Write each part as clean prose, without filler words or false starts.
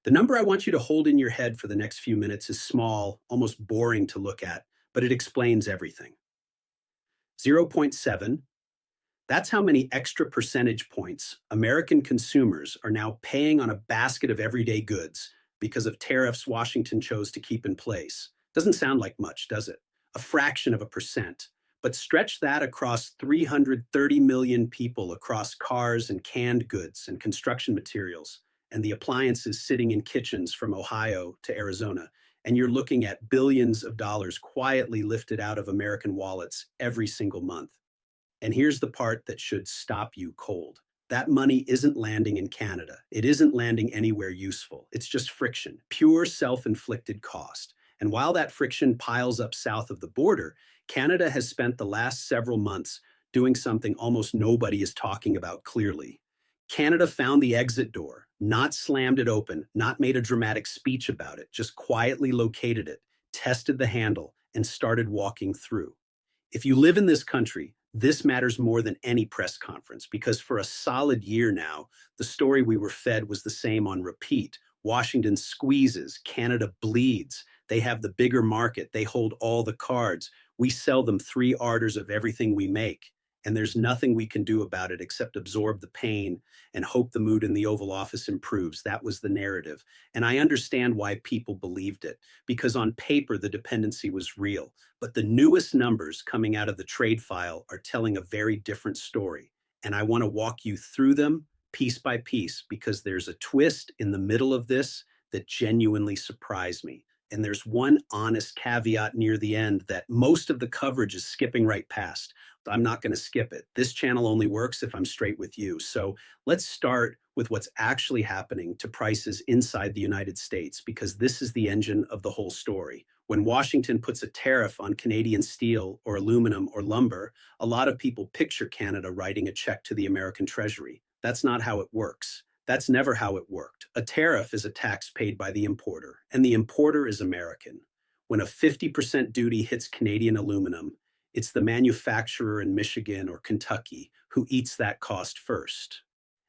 The number I want you to hold in your head for the next few minutes is small, almost boring to look at, but it explains everything. 0.7, point 0.7, that's how many extra percentage points American consumers are now paying on a basket of everyday goods because of tariffs Washington chose to keep in place. Doesn't sound like much, does it? A fraction of a percent. But stretch that across 330 million people across cars and canned goods and construction materials and the appliances sitting in kitchens from Ohio to Arizona. And you're looking at billions of dollars quietly lifted out of American wallets every single month. And here's the part that should stop you cold. That money isn't landing in Canada. It isn't landing anywhere useful. It's just friction, pure self-inflicted cost. And while that friction piles up south of the border, Canada has spent the last several months doing something almost nobody is talking about clearly. Canada found the exit door, not slammed it open, not made a dramatic speech about it, just quietly located it, tested the handle, and started walking through. If you live in this country, this matters more than any press conference because for a solid year now, the story we were fed was the same on repeat. Washington squeezes, Canada bleeds. They have the bigger market. They hold all the cards. We sell them three orders of everything we make. And there's nothing we can do about it except absorb the pain and hope the mood in the Oval Office improves. That was the narrative. And I understand why people believed it, because on paper, the dependency was real. But the newest numbers coming out of the trade file are telling a very different story. And I want to walk you through them piece by piece, because there's a twist in the middle of this that genuinely surprised me. And there's one honest caveat near the end that most of the coverage is skipping right past. I'm not going to skip it. This channel only works if I'm straight with you. So let's start with what's actually happening to prices inside the United States, because this is the engine of the whole story. When Washington puts a tariff on Canadian steel or aluminum or lumber, a lot of people picture Canada writing a check to the American Treasury. That's not how it works. That's never how it worked. A tariff is a tax paid by the importer, and the importer is American. When a 50% duty hits Canadian aluminum, it's the manufacturer in Michigan or Kentucky who eats that cost first.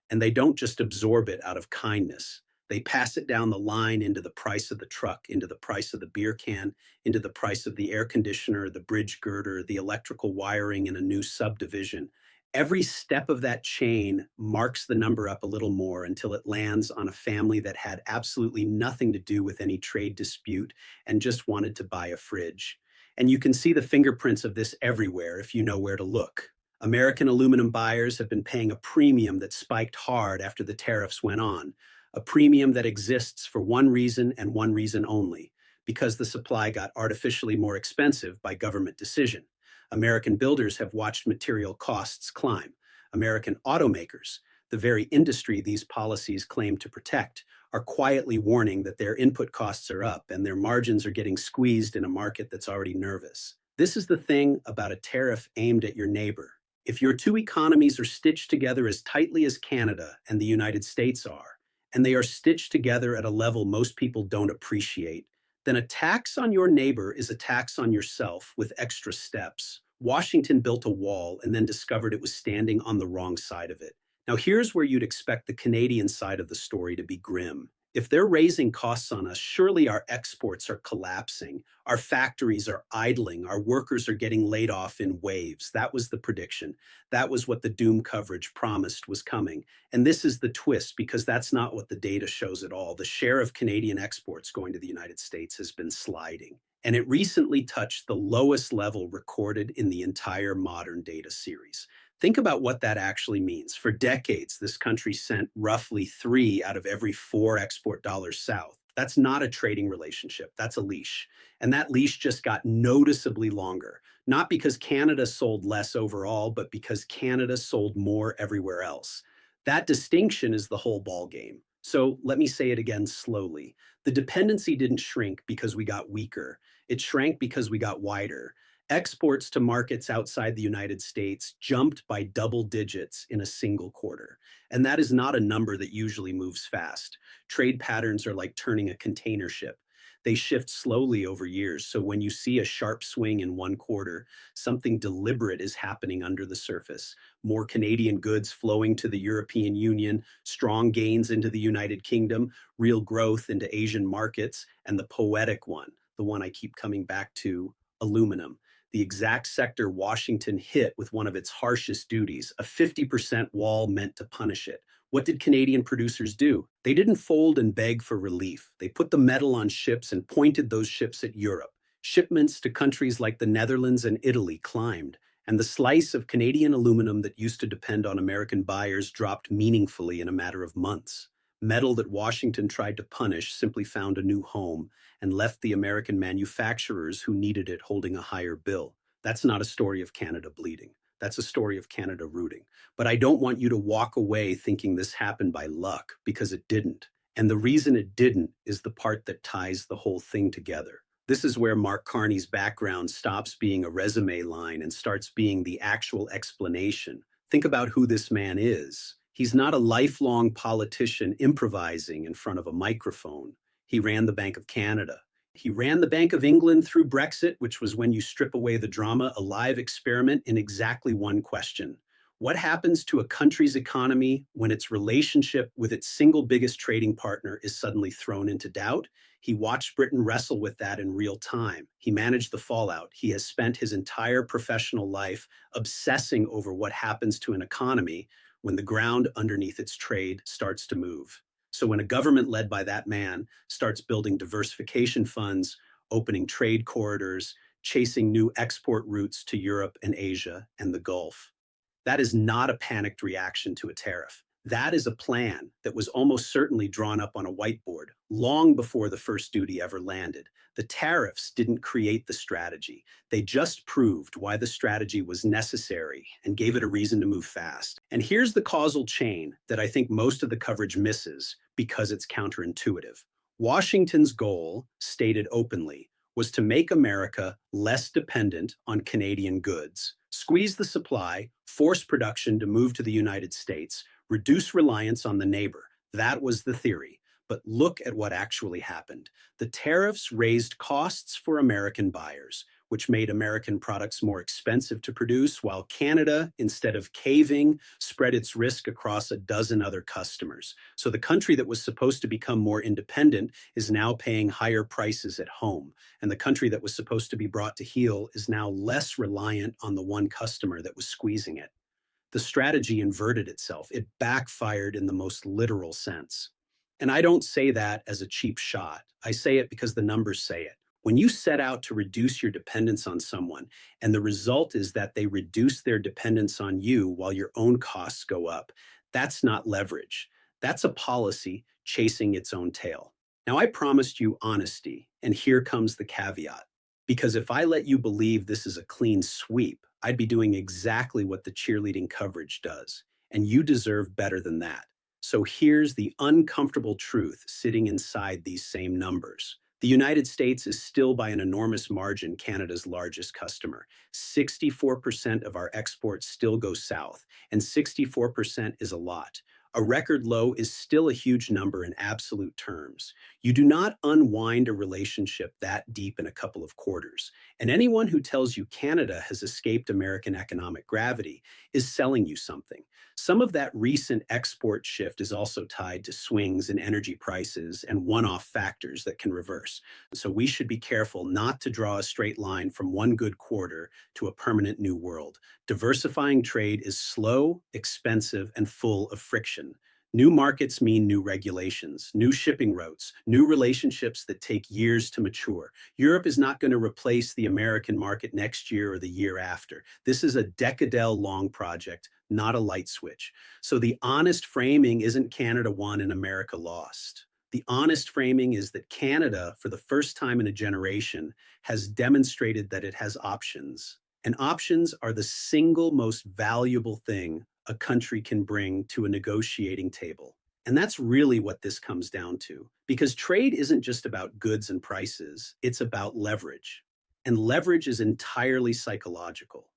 And they don't just absorb it out of kindness. They pass it down the line into the price of the truck, into the price of the beer can, into the price of the air conditioner, the bridge girder, the electrical wiring in a new subdivision. Every step of that chain marks the number up a little more until it lands on a family that had absolutely nothing to do with any trade dispute and just wanted to buy a fridge. And you can see the fingerprints of this everywhere if you know where to look. American aluminum buyers have been paying a premium that spiked hard after the tariffs went on, a premium that exists for one reason and one reason only, because the supply got artificially more expensive by government decision. American builders have watched material costs climb. American automakers, the very industry these policies claim to protect, are quietly warning that their input costs are up and their margins are getting squeezed in a market that's already nervous. This is the thing about a tariff aimed at your neighbor. If your two economies are stitched together as tightly as Canada and the United States are, and they are stitched together at a level most people don't appreciate, then a tax on your neighbor is a tax on yourself with extra steps. Washington built a wall and then discovered it was standing on the wrong side of it. Now, here's where you'd expect the Canadian side of the story to be grim. If they're raising costs on us, surely our exports are collapsing, our factories are idling, our workers are getting laid off in waves. That was the prediction. That was what the doom coverage promised was coming. And this is the twist, because that's not what the data shows at all. The share of Canadian exports going to the United States has been sliding. And it recently touched the lowest level recorded in the entire modern data series. Think about what that actually means. For decades, this country sent roughly 3 out of every 4 export dollars south. That's not a trading relationship, that's a leash. And that leash just got noticeably longer, not because Canada sold less overall, but because Canada sold more everywhere else. That distinction is the whole ball game. So let me say it again slowly. The dependency didn't shrink because we got weaker. It shrank because we got wider. Exports to markets outside the United States jumped by double digits in a single quarter. And that is not a number that usually moves fast. Trade patterns are like turning a container ship. They shift slowly over years. So when you see a sharp swing in one quarter, something deliberate is happening under the surface. More Canadian goods flowing to the European Union, strong gains into the United Kingdom, real growth into Asian markets, and the poetic one, the one I keep coming back to, aluminum, the exact sector Washington hit with one of its harshest duties, a 50% wall meant to punish it. What did Canadian producers do? They didn't fold and beg for relief. They put the metal on ships and pointed those ships at Europe. Shipments to countries like the Netherlands and Italy climbed, and the slice of Canadian aluminum that used to depend on American buyers dropped meaningfully in a matter of months. Metal that Washington tried to punish simply found a new home and left the American manufacturers who needed it holding a higher bill. That's not a story of Canada bleeding. That's a story of Canada rooting. But I don't want you to walk away thinking this happened by luck, because it didn't. And the reason it didn't is the part that ties the whole thing together. This is where Mark Carney's background stops being a resume line and starts being the actual explanation. Think about who this man is. He's not a lifelong politician improvising in front of a microphone. He ran the Bank of Canada. He ran the Bank of England through Brexit, which was, when you strip away the drama, a live experiment in exactly one question. What happens to a country's economy when its relationship with its single biggest trading partner is suddenly thrown into doubt? He watched Britain wrestle with that in real time. He managed the fallout. He has spent his entire professional life obsessing over what happens to an economy when the ground underneath its trade starts to move. So when a government led by that man starts building diversification funds, opening trade corridors, chasing new export routes to Europe and Asia and the Gulf, that is not a panicked reaction to a tariff. That is a plan that was almost certainly drawn up on a whiteboard long before the first duty ever landed. The tariffs didn't create the strategy. They just proved why the strategy was necessary and gave it a reason to move fast. And here's the causal chain that I think most of the coverage misses because it's counterintuitive. Washington's goal, stated openly, was to make America less dependent on Canadian goods, squeeze the supply, force production to move to the United States, reduce reliance on the neighbor. That was the theory. But look at what actually happened. The tariffs raised costs for American buyers, which made American products more expensive to produce, while Canada, instead of caving, spread its risk across a dozen other customers. So the country that was supposed to become more independent is now paying higher prices at home, and the country that was supposed to be brought to heel is now less reliant on the one customer that was squeezing it. The strategy inverted itself. It backfired in the most literal sense. And I don't say that as a cheap shot. I say it because the numbers say it. When you set out to reduce your dependence on someone, and the result is that they reduce their dependence on you while your own costs go up, that's not leverage. That's a policy chasing its own tail. Now, I promised you honesty, and here comes the caveat. Because if I let you believe this is a clean sweep, I'd be doing exactly what the cheerleading coverage does, and you deserve better than that. So here's the uncomfortable truth sitting inside these same numbers. The United States is still by an enormous margin Canada's largest customer. 64% of our exports still go south, and 64% is a lot. A record low is still a huge number in absolute terms. You do not unwind a relationship that deep in a couple of quarters. And anyone who tells you Canada has escaped American economic gravity is selling you something. Some of that recent export shift is also tied to swings in energy prices and one-off factors that can reverse. So we should be careful not to draw a straight line from one good quarter to a permanent new world. Diversifying trade is slow, expensive, and full of friction. New markets mean new regulations, new shipping routes, new relationships that take years to mature. Europe is not going to replace the American market next year or the year after. This is a decadal-long project, not a light switch. So the honest framing isn't Canada won and America lost. The honest framing is that Canada, for the first time in a generation, has demonstrated that it has options. And options are the single most valuable thing a country can bring to a negotiating table. And that's really what this comes down to. Because trade isn't just about goods and prices, it's about leverage. And leverage is entirely psychological.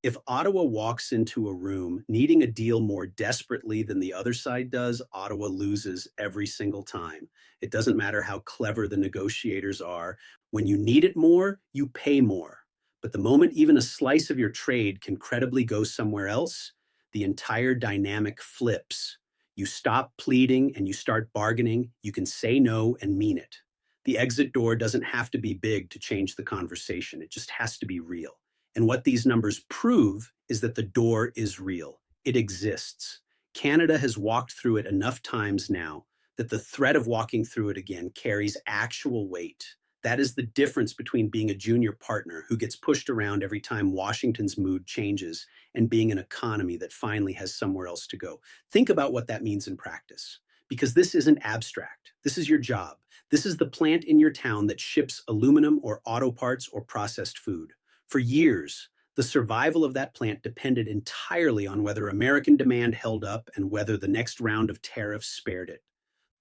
If Ottawa walks into a room needing a deal more desperately than the other side does, Ottawa loses every single time. It doesn't matter how clever the negotiators are. When you need it more, you pay more. But the moment even a slice of your trade can credibly go somewhere else, the entire dynamic flips. You stop pleading and you start bargaining. You can say no and mean it. The exit door doesn't have to be big to change the conversation. It just has to be real. And what these numbers prove is that the door is real. It exists. Canada has walked through it enough times now that the threat of walking through it again carries actual weight. That is the difference between being a junior partner who gets pushed around every time Washington's mood changes and being an economy that finally has somewhere else to go. Think about what that means in practice, because this isn't abstract. This is your job. This is the plant in your town that ships aluminum or auto parts or processed food. For years, the survival of that plant depended entirely on whether American demand held up and whether the next round of tariffs spared it.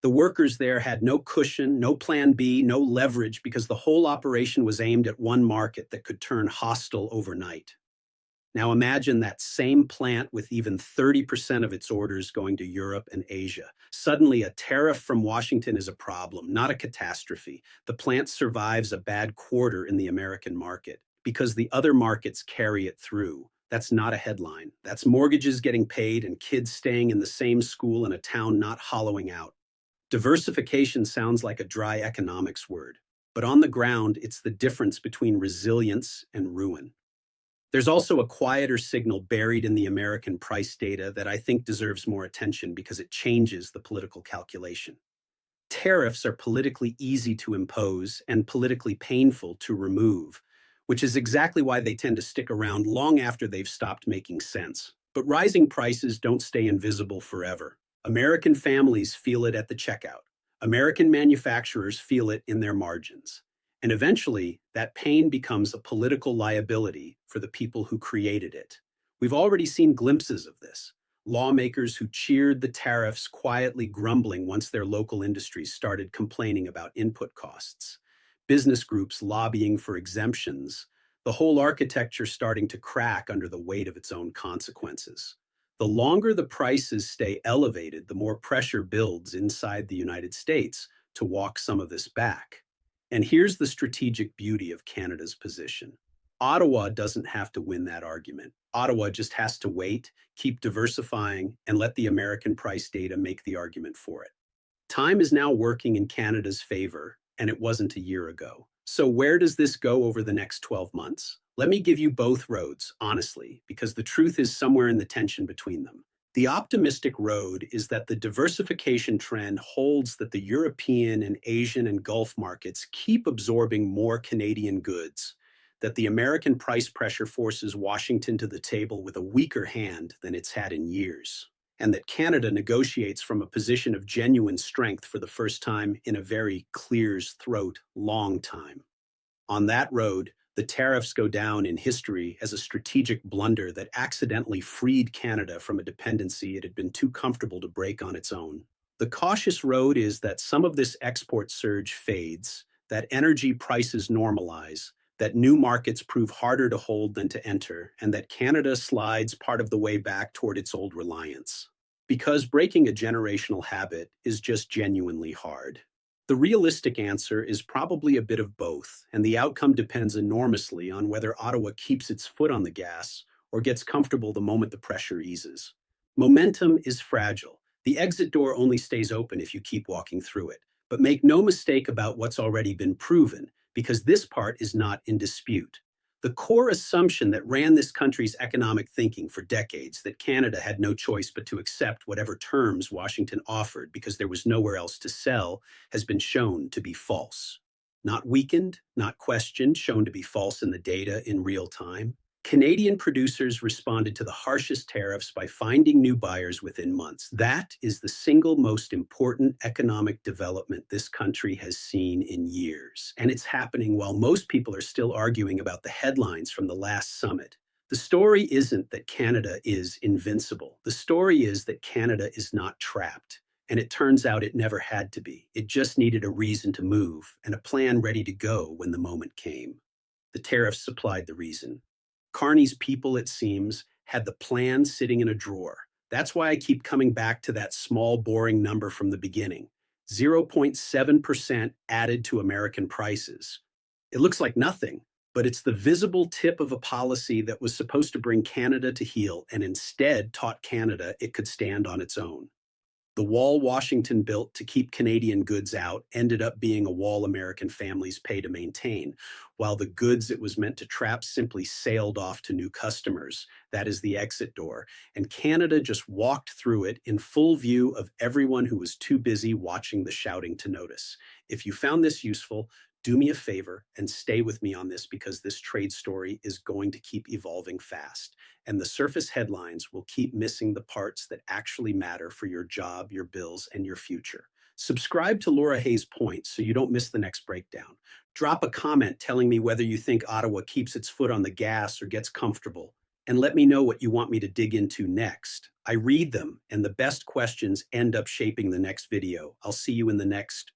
The workers there had no cushion, no plan B, no leverage because the whole operation was aimed at one market that could turn hostile overnight. Now imagine that same plant with even 30% of its orders going to Europe and Asia. Suddenly, a tariff from Washington is a problem, not a catastrophe. The plant survives a bad quarter in the American market because the other markets carry it through. That's not a headline. That's mortgages getting paid and kids staying in the same school in a town not hollowing out. Diversification sounds like a dry economics word, but on the ground, it's the difference between resilience and ruin. There's also a quieter signal buried in the American price data that I think deserves more attention because it changes the political calculation. Tariffs are politically easy to impose and politically painful to remove, which is exactly why they tend to stick around long after they've stopped making sense. But rising prices don't stay invisible forever. American families feel it at the checkout. American manufacturers feel it in their margins. And eventually, that pain becomes a political liability for the people who created it. We've already seen glimpses of this. Lawmakers who cheered the tariffs quietly grumbling once their local industries started complaining about input costs. Business groups lobbying for exemptions. The whole architecture starting to crack under the weight of its own consequences. The longer the prices stay elevated, the more pressure builds inside the United States to walk some of this back. And here's the strategic beauty of Canada's position. Ottawa doesn't have to win that argument. Ottawa just has to wait, keep diversifying, and let the American price data make the argument for it. Time is now working in Canada's favor, and it wasn't a year ago. So where does this go over the next 12 months? Let me give you both roads, honestly, because the truth is somewhere in the tension between them. The optimistic road is that the diversification trend holds that the European and Asian and Gulf markets keep absorbing more Canadian goods, that the American price pressure forces Washington to the table with a weaker hand than it's had in years, and that Canada negotiates from a position of genuine strength for the first time in a very clear's throat long time. On that road, the tariffs go down in history as a strategic blunder that accidentally freed Canada from a dependency it had been too comfortable to break on its own. The cautious road is that some of this export surge fades, that energy prices normalize, that new markets prove harder to hold than to enter, and that Canada slides part of the way back toward its old reliance. Because breaking a generational habit is just genuinely hard. The realistic answer is probably a bit of both, and the outcome depends enormously on whether Ottawa keeps its foot on the gas or gets comfortable the moment the pressure eases. Momentum is fragile. The exit door only stays open if you keep walking through it. But make no mistake about what's already been proven, because this part is not in dispute. The core assumption that ran this country's economic thinking for decades, that Canada had no choice but to accept whatever terms Washington offered because there was nowhere else to sell, has been shown to be false. Not weakened, not questioned, shown to be false in the data in real time. Canadian producers responded to the harshest tariffs by finding new buyers within months. That is the single most important economic development this country has seen in years. And it's happening while most people are still arguing about the headlines from the last summit. The story isn't that Canada is invincible. The story is that Canada is not trapped. And it turns out it never had to be. It just needed a reason to move and a plan ready to go when the moment came. The tariffs supplied the reason. Carney's people, it seems, had the plan sitting in a drawer. That's why I keep coming back to that small, boring number from the beginning. 0.7% added to American prices. It looks like nothing, but it's the visible tip of a policy that was supposed to bring Canada to heel and instead taught Canada it could stand on its own. The wall Washington built to keep Canadian goods out ended up being a wall American families pay to maintain, while the goods it was meant to trap simply sailed off to new customers. That is the exit door, and Canada just walked through it in full view of everyone who was too busy watching the shouting to notice. If you found this useful, do me a favor and stay with me on this because this trade story is going to keep evolving fast. And the surface headlines will keep missing the parts that actually matter for your job, your bills, and your future. Subscribe to Laura Hayes Points so you don't miss the next breakdown. Drop a comment telling me whether you think Ottawa keeps its foot on the gas or gets comfortable. And let me know what you want me to dig into next. I read them, and the best questions end up shaping the next video. I'll see you in the next